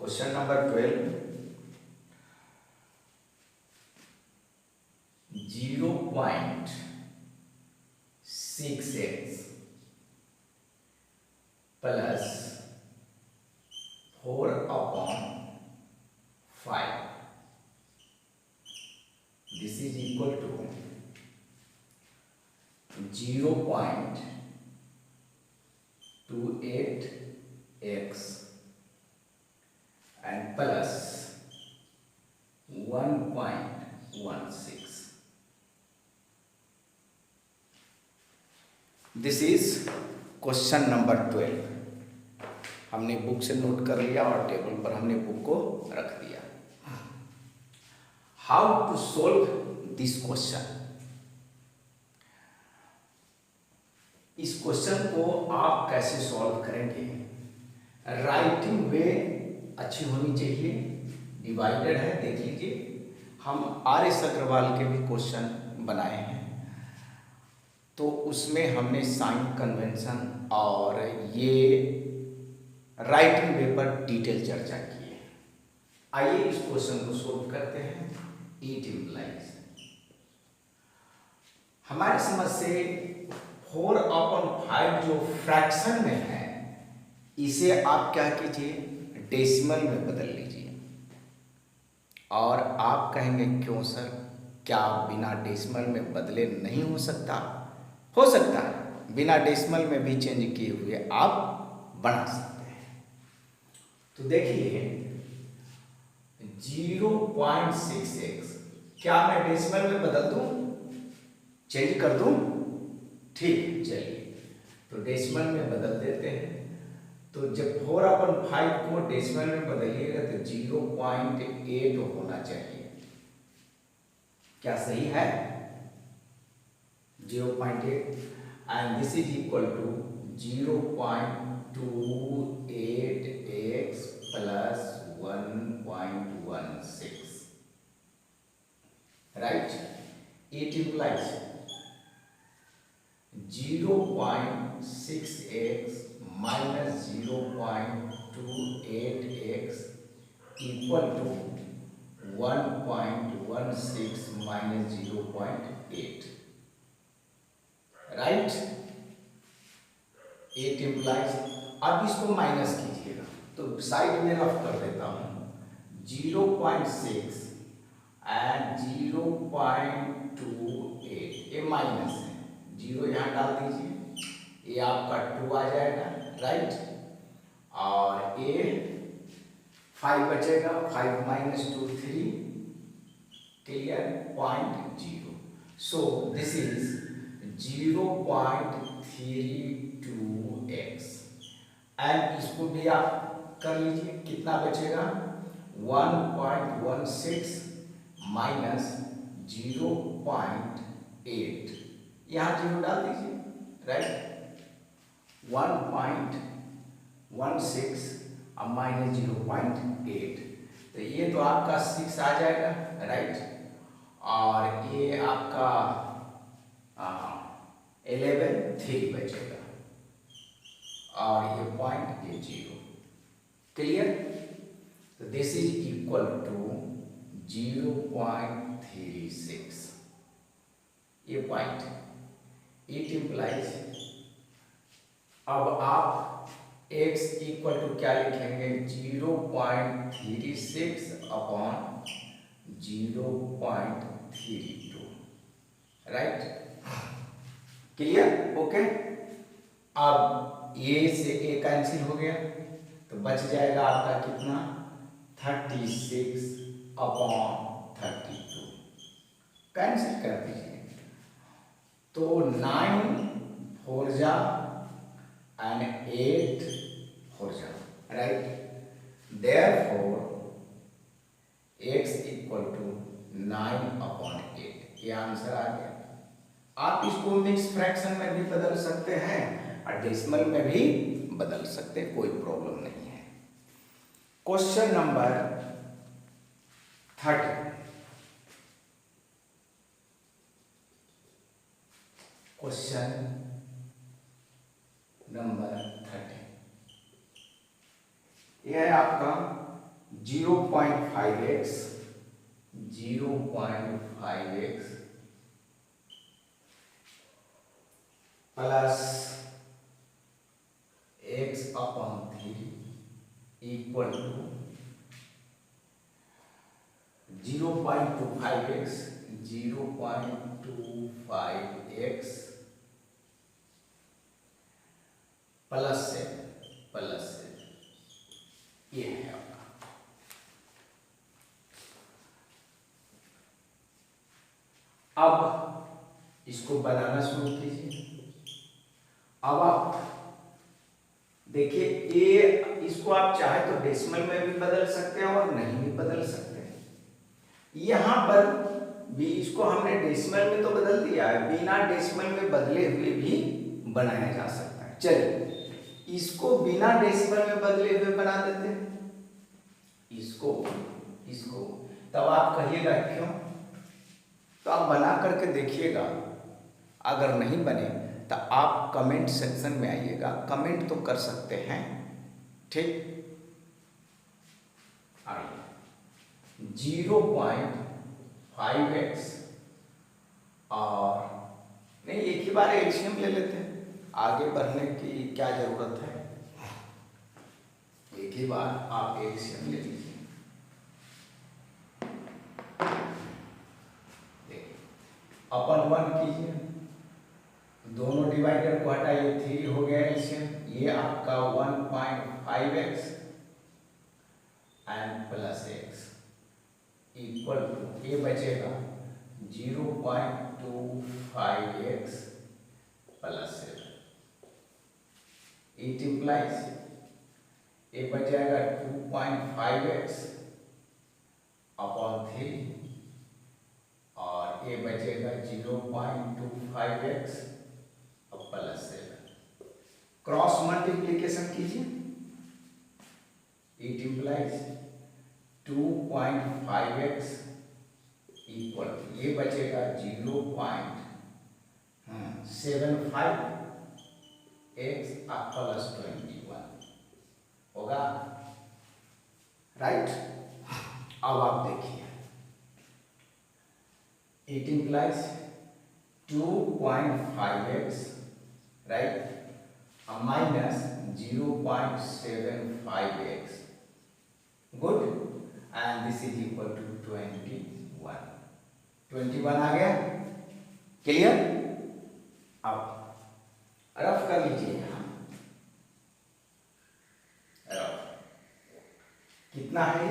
Question number 12, 0.6x plus 4/5 this is equal to 0.28x and plus 1.16. This is question number 12. हमने book से note कर लिया और table पर हमने बुक को रख दिया. How to solve this question. इस क्वेश्चन को आप कैसे सॉल्व करेंगे. राइटिंग वे अच्छी होनी चाहिए. डिवाइडेड है, देख लीजिए. हम RS अग्रवाल के भी क्वेश्चन बनाए हैं तो उसमें हमने साइन कन्वेंशन और ये राइटिंग वे पर डिटेल चर्चा की है. आइए इस क्वेश्चन को सोल्व करते हैं. इट इम्प्लाइज, हमारी समझ से 4/5 जो फ्रैक्शन में है इसे आप क्या कीजिए, डेसिमल में बदल लीजिए. और आप कहेंगे क्यों सर, क्या बिना डेसिमल में बदले नहीं हो सकता. हो सकता है, बिना डेसिमल में भी चेंज किए हुए आप बना सकते हैं. तो देखिए 0.6x क्या मैं डेसिमल में बदल दूं, चेंज कर दूं. ठीक, चलिए तो डेसिमल में बदल देते हैं. तो जब 4/5 को डेसिमल में बदलिएगा तो 0.8 होना चाहिए. क्या सही है. 0.8 and this is equal to 0.28x plus 1.16, right. It implies 0.6x minus 0.28x equal to 1.16 minus 0.8, right. It implies. अब इसको माइनस कीजिएगा तो साइड में रफ कर देता हूं. 0.6 एंड 0.28 ये माइनस है. 0 यहां डाल दीजिए, ये आपका 2 आ जाएगा, राइट. और ये 5 बचेगा. 5 minus 2 3, clear. 0.0. So this is 0.32x and इसको भी आप कर लीजिए. कितना बचेगा, 1.16 माइनस 0.8, यहाँ 0 डाल दीजिए, राइट. 1.16 अब माइनस 0.8 तो ये तो आपका 6 आ जाएगा, राइट. और ये आपका 11 बचेगा और ये 0.80, क्लियर. तो दिस इज इक्वल टू 0.36 ये पॉइंट. It implies. अब आप x इक्वल टू क्या लिखेंगे, 0.36 अपॉन 0.32, राइट. Clear, okay. अब ये से ए कैंसिल हो गया तो बच जाएगा आपका कितना, 36 अपॉन 32. कैंसिल कर दीजिए तो 9 4 जा and 8 4 जा, right. Therefore x equal to 9/8 ये आंसर आ गया. आप इसको मिक्स फ्रैक्शन में भी बदल सकते हैं और डेसिमल में भी बदल सकते हैं, कोई प्रॉब्लम नहीं है. Question number 30. क्वेश्चन नंबर 30 यह है आपका 0.5x 0.5x plus x upon 3 equal to 0.25x 0.25x plus से ये है आपका। अब इसको बनाना शुरू कीजिए। अब आप देखिए, ये इसको आप चाहे तो डेसिमल में भी बदल सकते हैं और नहीं भी बदल सकते हैं। यहां पर भी इसको हमने डेसिमल में तो बदल दिया है, बिना डेसिमल में बदले हुए भी बनाया जा सकता है। चलिए इसको बिना डेसिमल में बदले हुए बना देते हैं, इसको तब आप कहिएगा क्यों, तो आप बना करके देखिएगा। अगर नहीं बने तो आप कमेंट सेक्शन में आइएगा, कमेंट तो कर सकते हैं, ठीक। 0.5x और नहीं, एक ही बार एलसीएम ले लेते हैं, आगे बढ़ने की क्या जरूरत है। एक ही बार आप एलसीएम ले लीजिए। अपन 1 कीजिए, दोनों डिवाइडर को हटाइए, 3 हो गया एलसीएम। ये आपका 1.5x and plus x equal to, ये बचेगा 0.25x प्लस 7। इट इम्प्लाइज ये बच जाएगा 2.5x अपॉन 3 और ये बचेगा 0.25x प्लस 7। क्रॉस मल्टीप्लीकेशन कीजिए, इट इम्प्लाइज 2.5x इक्वल, ये बचेगा 0.75x प्लस 21 होगा, राइट। अब आप देखिए, it implies 2.5x right minus 0.75x, good, and this is equal to 21 आ गया, क्लियर। अब रफ कर लीजिए, यहां रफ कितना है,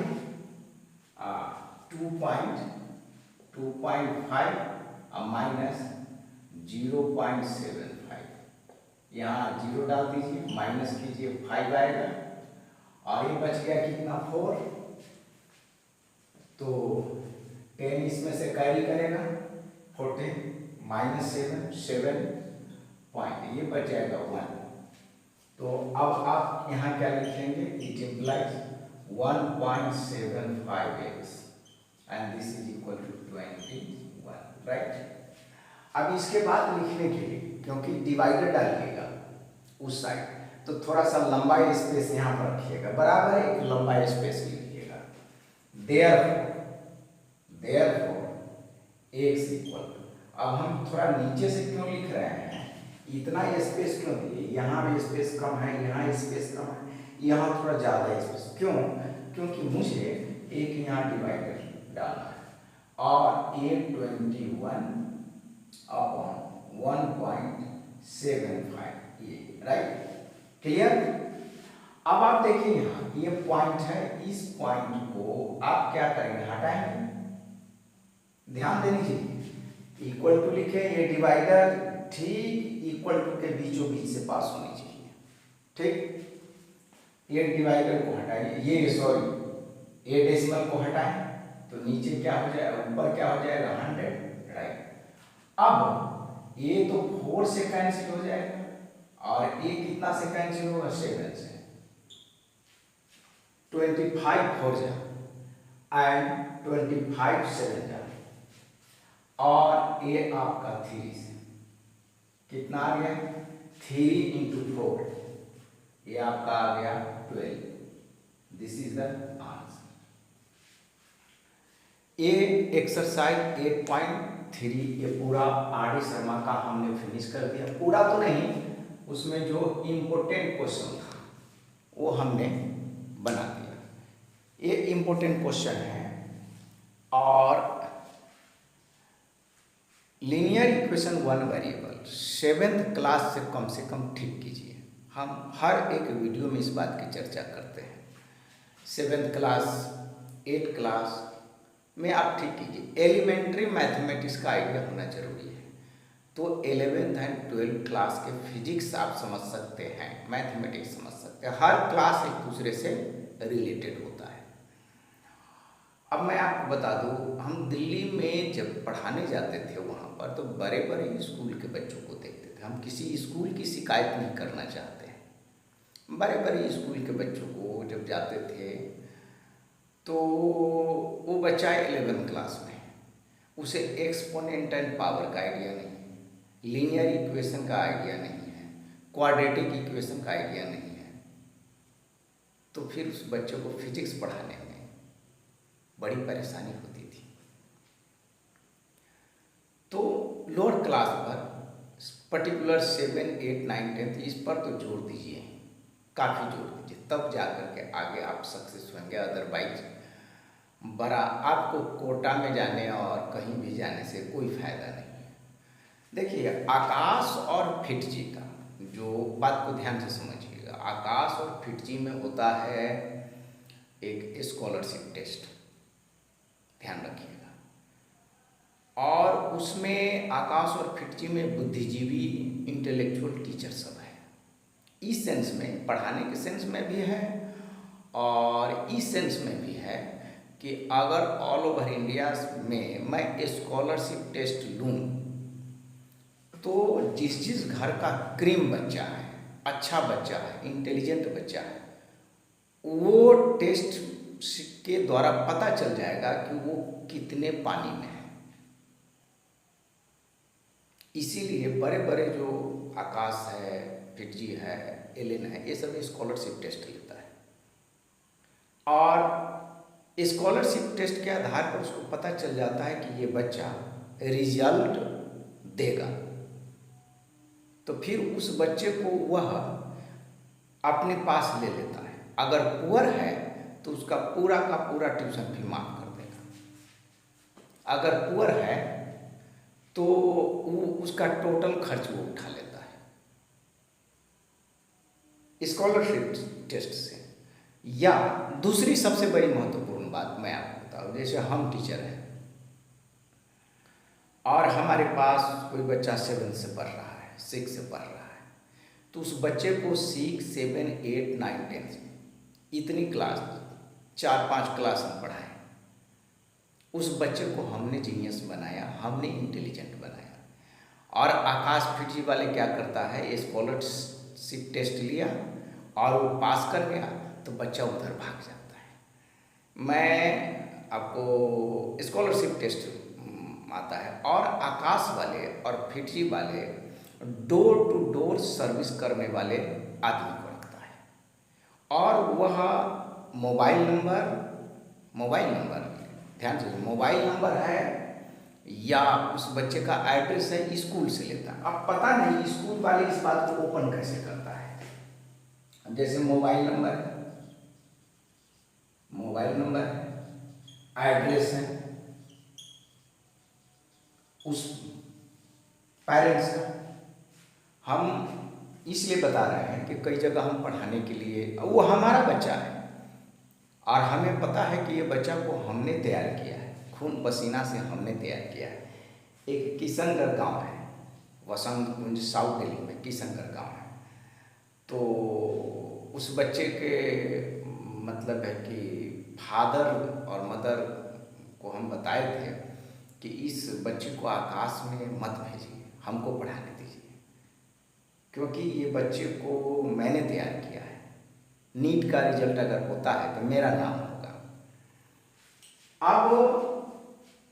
2.5 माइनस 0.75, यहाँ 0 डाल दीजिए, माइनस कीजिए, 5 आएगा और ये बच गया कितना, 4। तो 10 इसमें से कैरी करेगा, 14 माइनस 7 पॉइंट, ये बच जाएगा 1। तो अब आप यहाँ क्या लिखेंगे, it implies 1.75x and this is equal to 21, right. अब इसके बाद लिखने के लिए, क्योंकि डिवाइडर डालिएगा उस साइड, तो थोड़ा सा लंबा स्पेस यहाँ पर रखिएगा, बराबर एक लंबा स्पेस लीजिएगा। देयरफॉर x इक्वल, अब हम थोड़ा नीचे से क्यों लिख रहे हैं, इतना स्पेस क्यों दिए, यहाँ भी स्पेस कम है, यहाँ स्पेस कम है, यहाँ थोड़ा ज़्यादा स्पेस क्यों, क्योंकि मुझे एक यहाँ डिवाइडर डालना है और ये 21 अपॉन 1.75 ये, राइट, क्लियर। अब आप देखिए, यहाँ ये पॉइंट है, इस पॉइंट को आप क्या करेंगे, हटाएंगे, ध्यान देनी चाहिए। इक्वल टू लिखे, ये डिवाइडर ठीक इक्वल टू के बीचों बीच से पास होनी चाहिए, ठीक। ये डिवाइडर को हटाइए, ये सॉरी ये डेसिमल को हटाएं, तो नीचे क्या हो जाएगा, ऊपर क्या हो जाएगा, 100, राइट। अब ये तो 4 से कैंसिल हो जाएगा और ये कितना से कैंसिल होगा, 7 से, 25 हो जाए एंड 25 7 जाए, और ये आपका 3 से कितना आ गया, 3 इंटू 4, ये आपका आ गया 12। This is the answer. ये एक्सरसाइज 8.3 ये पूरा आर डी शर्मा का हमने फिनिश कर दिया। पूरा तो नहीं, उसमें जो इम्पोर्टेंट क्वेश्चन था वो हमने बना दिया। ये इम्पोर्टेंट क्वेश्चन है। और linear equation one variable 7th class से कम ठीक कीजिए। हम हर एक वीडियो में इस बात की चर्चा करते हैं। 7th क्लास 8th क्लास में आप ठीक कीजिए। एलिमेंट्री मैथमेटिक्स का आइडिया होना जरूरी है। तो 11th एंड 12th क्लास के फिजिक्स आप समझ सकते हैं, मैथमेटिक्स समझ सकते हैं। हर क्लास एक दूसरे से रिलेटेड होता है। अब मैं आपको बता दूं, हम दिल्ली में जब पढ़ाने जाते थे वहाँ पर तो बड़े बड़े स्कूल के बच्चों को देखते थे। हम किसी स्कूल की शिकायत नहीं करना चाहते हैं। बड़े बड़े स्कूल के बच्चों को जब जाते थे तो वो बच्चा 11th क्लास में, उसे एक्सपोनेंट पावर का आइडिया नहीं है, लीनियर इक्वेशन का आइडिया नहीं है, क्वाड्रेटिक इक्वेशन का आइडिया नहीं है। तो फिर उस बच्चे को फिजिक्स पढ़ाने में बड़ी परेशानी होती थी। तो लोअर क्लास पर पर्टिकुलर 7, 8, 9, 10 इस पर तो जोर दीजिए, काफ़ी जोर दीजिए, तब जा कर के आगे आप सक्सेस होंगे। अदरवाइज बड़ा आपको कोटा में जाने और कहीं भी जाने से कोई फायदा नहीं है। देखिए, आकाश और फिटजी का जो बात को ध्यान से समझिएगा, आकाश और फिटजी में होता है एक स्कॉलरशिप टेस्ट, ध्यान रखिएगा। और उसमें आकाश और फिटजी में बुद्धिजीवी इंटेलेक्चुअल टीचर सब है। इस सेंस में, पढ़ाने के सेंस में भी है और इस सेंस में भी है कि अगर ऑल ओवर इंडिया में मैं स्कॉलरशिप टेस्ट लूँ तो जिस घर का क्रीम बच्चा है, अच्छा बच्चा है, इंटेलिजेंट बच्चा है, वो टेस्ट के द्वारा पता चल जाएगा कि वो कितने पानी में है। इसीलिए बड़े बड़े जो आकाश है, फिटजी है, एलेन है, ये सब स्कॉलरशिप टेस्ट लेता है। और स्कॉलरशिप टेस्ट के आधार पर उसको पता चल जाता है कि ये बच्चा रिजल्ट देगा। तो फिर उस बच्चे को वह अपने पास ले लेता है। अगर पुअर है तो उसका पूरा का पूरा ट्यूशन फी माफ कर देगा। अगर पुअर है तो वो उसका टोटल खर्च वो उठा लेता है स्कॉलरशिप टेस्ट से। या दूसरी सबसे बड़ी महत्वपूर्ण बात मैं आपको बताऊँ, जैसे हम टीचर हैं और हमारे पास कोई बच्चा 7 से पढ़ रहा है, 6 से पढ़ रहा है, तो उस बच्चे को 6, 7, 8, 9, 10 इतनी क्लास, 4-5 क्लास हम पढ़ाएं। उस बच्चे को हमने जीनियस बनाया, हमने इंटेलिजेंट बनाया। और आकाश फिटजी वाले क्या करता है, स्कॉलरशिप टेस्ट लिया और वो पास कर गया तो बच्चा उधर भाग जाता है। मैं आपको स्कॉलरशिप टेस्ट आता है और आकाश वाले और फिटजी वाले डोर टू डोर सर्विस करने वाले आदमी को रखता है। और वह मोबाइल नंबर ध्यान से, मोबाइल नंबर है या उस बच्चे का एड्रेस है, स्कूल से लेता है। अब पता नहीं स्कूल वाले इस बात को ओपन कैसे करता है। जैसे मोबाइल नंबर है, एड्रेस है उस पेरेंट्स का। हम इसलिए बता रहे हैं कि कई जगह हम पढ़ाने के लिए, वो हमारा बच्चा है और हमें पता है कि ये बच्चा को हमने तैयार किया है, खून पसीना से हमने तैयार किया है। एक किशनगढ़ गांव है, वसंत कुंज साउथ दिल्ली में किशनगढ़ गांव है। तो उस बच्चे के मतलब है कि फादर और मदर को हम बताए थे कि इस बच्चे को आकाश में मत भेजिए, हमको पढ़ाने दीजिए, क्योंकि ये बच्चे को मैंने तैयार किया है। नीट का रिजल्ट अगर होता है तो मेरा नाम होगा। अब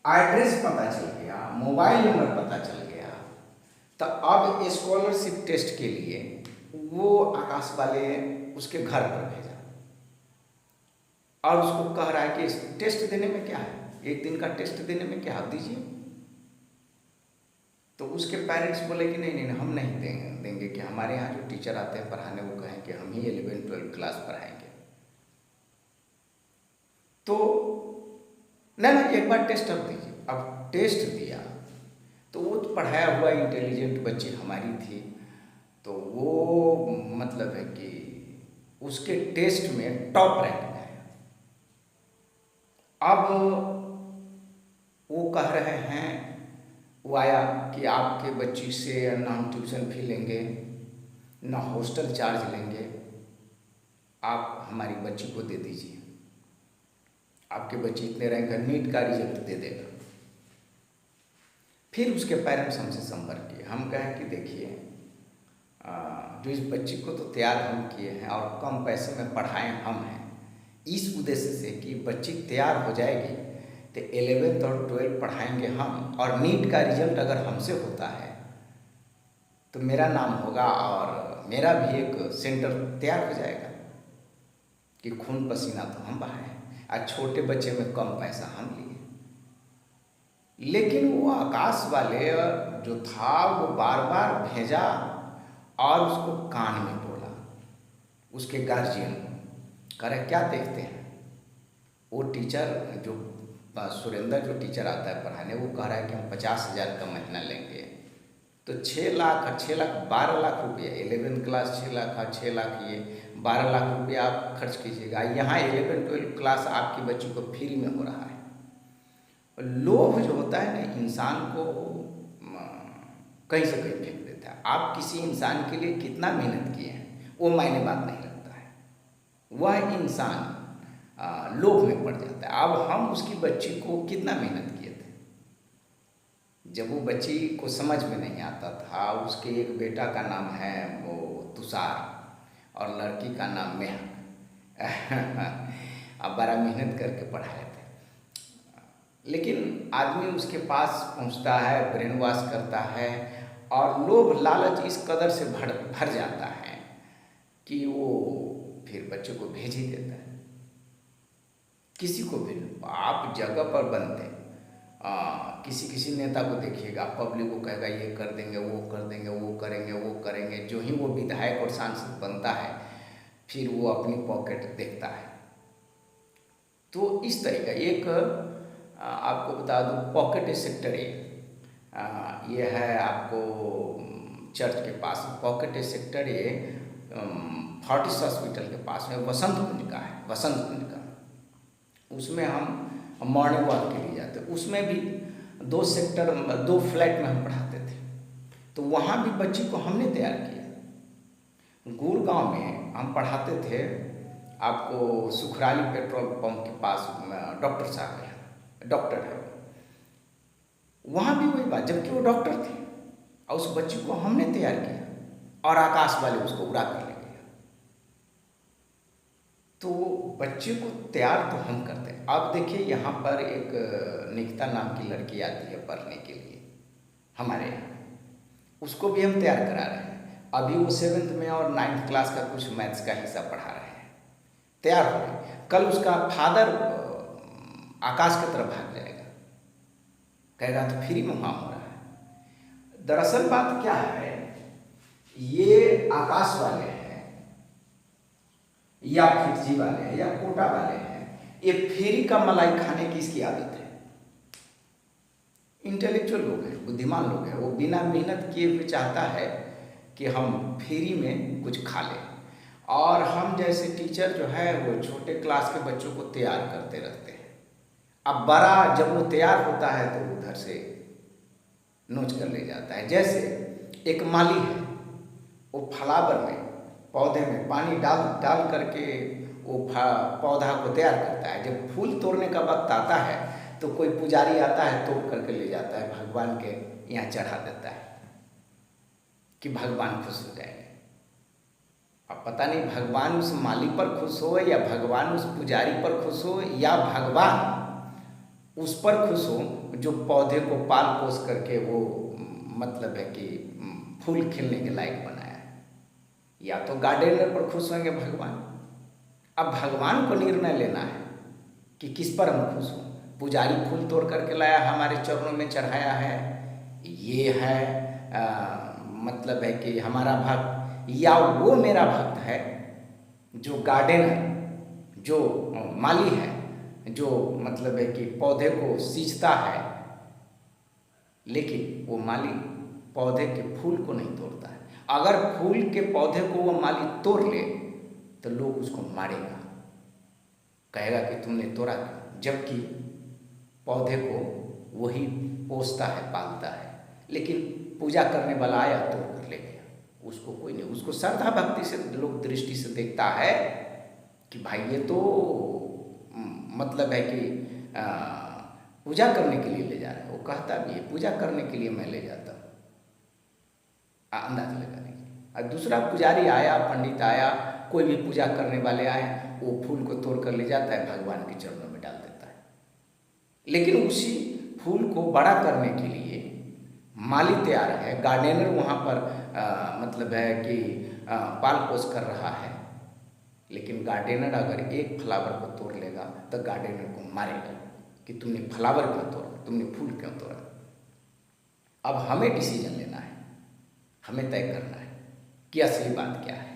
एड्रेस पता चल गया, मोबाइल नंबर पता चल गया, तो अब स्कॉलरशिप टेस्ट के लिए वो आकाश वाले उसके घर पर भेजा और उसको कह रहा है कि टेस्ट देने में क्या है, एक दिन का टेस्ट देने में क्या, आप दीजिए। तो उसके पेरेंट्स बोले कि नहीं नहीं नहीं, हम नहीं देंगे कि हमारे यहाँ जो टीचर आते हैं पढ़ाने वो कहें कि हम ही 11वीं 12वीं क्लास पढ़ाएंगे। तो ना ना, एक बार टेस्ट अब दीजिए। अब टेस्ट दिया तो वो पढ़ाया हुआ इंटेलिजेंट बच्ची हमारी थी, तो वो मतलब है कि उसके टेस्ट में टॉप रैंक में आया। अब वो कह रहे हैं, वो आया कि आपके बच्ची से ना हम ट्यूशन फी लेंगे ना हॉस्टल चार्ज लेंगे, आप हमारी बच्ची को दे दीजिए, आपके बच्ची इतने रैंक का नीट का रिजल्ट दे देगा। फिर उसके पेरेंट्स हमसे संपर्क किए। हम कहें कि देखिए, जो इस बच्ची को तो तैयार हम किए हैं और कम पैसे में पढ़ाएं हम हैं, इस उद्देश्य से कि बच्ची तैयार हो जाएगी तो 11th और 12th पढ़ाएंगे हम, और नीट का रिजल्ट अगर हमसे होता है तो मेरा नाम होगा और मेरा भी एक सेंटर तैयार हो जाएगा कि खून पसीना तो हम बहाएं, आज छोटे बच्चे में कम पैसा हम लिए। लेकिन वो आकाश वाले जो था वो बार बार भेजा और उसको कान में बोला, उसके गार्जियन को। कह रहे क्या देखते हैं, वो टीचर जो सुरेंद्र जो टीचर आता है पढ़ाने, वो कह रहा है कि हम 50,000 का महीना लेंगे। तो 6 लाख 12 लाख रुपये, 11th क्लास 6 लाख, 6 लाख ये 12 लाख रुपये आप खर्च कीजिएगा। यहाँ 11th 12th क्लास आपकी बच्ची को फ्री में हो रहा है। लोभ जो होता है ना, इंसान को कहीं से कहीं फेंक देता है। आप किसी इंसान के लिए कितना मेहनत किए हैं वो मायने बात नहीं रखता है, वह इंसान लोभ में पड़ जाता है। अब हम उसकी बच्ची को कितना मेहनत किए थे, जब वो बच्ची को समझ में नहीं आता था। उसके एक बेटा का नाम है वो तुषार और लड़की का नाम मेहक। अब बड़ा मेहनत करके पढ़ाए थे, लेकिन आदमी उसके पास पहुंचता है, ब्रेन वॉश करता है और लोभ लालच इस कदर से भर जाता है कि वो फिर बच्चे को भेज ही देता है। किसी को भी आप जगह पर बनते, किसी नेता को देखिएगा, पब्लिक को कहेगा ये कर देंगे, वो कर देंगे, वो करेंगे, वो करेंगे। जो ही वो विधायक और सांसद बनता है फिर वो अपनी पॉकेट देखता है। तो इस तरह का एक आपको बता दूं, पॉकेट सेक्टर ये है आपको चर्च के पास। पॉकेट सेक्टर ये फोर्टिस हॉस्पिटल के पास में वसंत कुंज का है, वसंत कुंज का। उसमें हम मॉर्निंग वॉक के लिए जाते, उसमें भी 2 सेक्टर 2 फ्लैट में हम पढ़ाते थे। तो वहाँ भी बच्ची को हमने तैयार किया। गुड़गांव में हम पढ़ाते थे, आपको सुखराली पेट्रोल पंप के पास डॉक्टर साहब है, डॉक्टर है, वहाँ भी वही बात, जबकि वो डॉक्टर थे और उस बच्ची को हमने तैयार किया और आकाश वाले उसको उड़ा कर ले गए। तो बच्चे को तैयार तो हम करते हैं। अब देखिए यहाँ पर एक निकिता नाम की लड़की आती है पढ़ने के लिए हमारे यहाँ, उसको भी हम तैयार करा रहे हैं। अभी वो 7th में और 9th क्लास का कुछ मैथ्स का हिस्सा पढ़ा रहे हैं, तैयार हो रही। कल उसका फादर आकाश की तरफ भाग जाएगा, कहेगा तो फ्री में वहाँ हो रहा है। दरअसल बात क्या है, ये आकाश वाले हैं या फिटजी वाले हैं या कोटा वाले हैं, ये फ्री का मलाई खाने की इसकी आदत है। इंटेलेक्चुअल लोग हैं, बुद्धिमान लोग हैं, वो बिना मेहनत किए हुए चाहता है कि हम फ्री में कुछ खा लें। और हम जैसे टीचर जो है वो छोटे क्लास के बच्चों को तैयार करते रहते हैं। अब बड़ा जब वो तैयार होता है तो उधर से नोच कर ले जाता है। जैसे एक माली है, वो फ्लावर में पौधे में पानी डाल करके वो पौधा को तैयार करता है। जब फूल तोड़ने का वक्त आता है तो कोई पुजारी आता है, तोड़ करके ले जाता है, भगवान के यहाँ चढ़ा देता है कि भगवान खुश हो जाएंगे। अब पता नहीं भगवान उस माली पर खुश हो या भगवान उस पुजारी पर खुश हो या भगवान उस पर खुश हो जो पौधे को पाल पोस करके वो मतलब है कि फूल खिलने के लायक बनाया है। या तो गार्डनर पर खुश होंगे भगवान। अब भगवान को निर्णय लेना है कि किस पर हम खुश हों। पुजारी फूल तोड़ करके लाया, हमारे चरणों में चढ़ाया है, ये है मतलब है कि हमारा भक्त, या वो मेरा भक्त है जो गार्डनर, जो माली है, जो मतलब है कि पौधे को सींचता है, लेकिन वो माली पौधे के फूल को नहीं तोड़ता है। अगर फूल के पौधे को वो माली तोड़ ले तो लोग उसको मारेगा, कहेगा कि तुमने तोड़ा क्यों, जबकि पौधे को वही पोसता है, पालता है। लेकिन पूजा करने वाला आया तोड़ कर ले गया, उसको कोई नहीं, उसको श्रद्धा भक्ति से लोग दृष्टि से देखता है कि भाई ये तो मतलब है कि पूजा करने के लिए ले जा रहा है। वो कहता भी है पूजा करने के लिए मैं ले जाता हूँ, अंदाज लगाने के लिए। और दूसरा पुजारी आया, पंडित आया, कोई भी पूजा करने वाले आए, वो फूल को तोड़ कर ले जाता है, भगवान के चरणों में डाल देता है। लेकिन उसी फूल को बड़ा करने के लिए माली तैयार है, गार्डनर वहाँ पर मतलब है कि पाल पोस कर रहा है। लेकिन गार्डनर अगर एक फ्लावर को तोड़ लेगा तो गार्डनर को मारेगा कि तुमने फ्लावर क्यों तोड़ा, तुमने फूल क्यों तोड़ा। अब हमें डिसीजन लेना है, हमें तय करना है कि असली बात क्या है।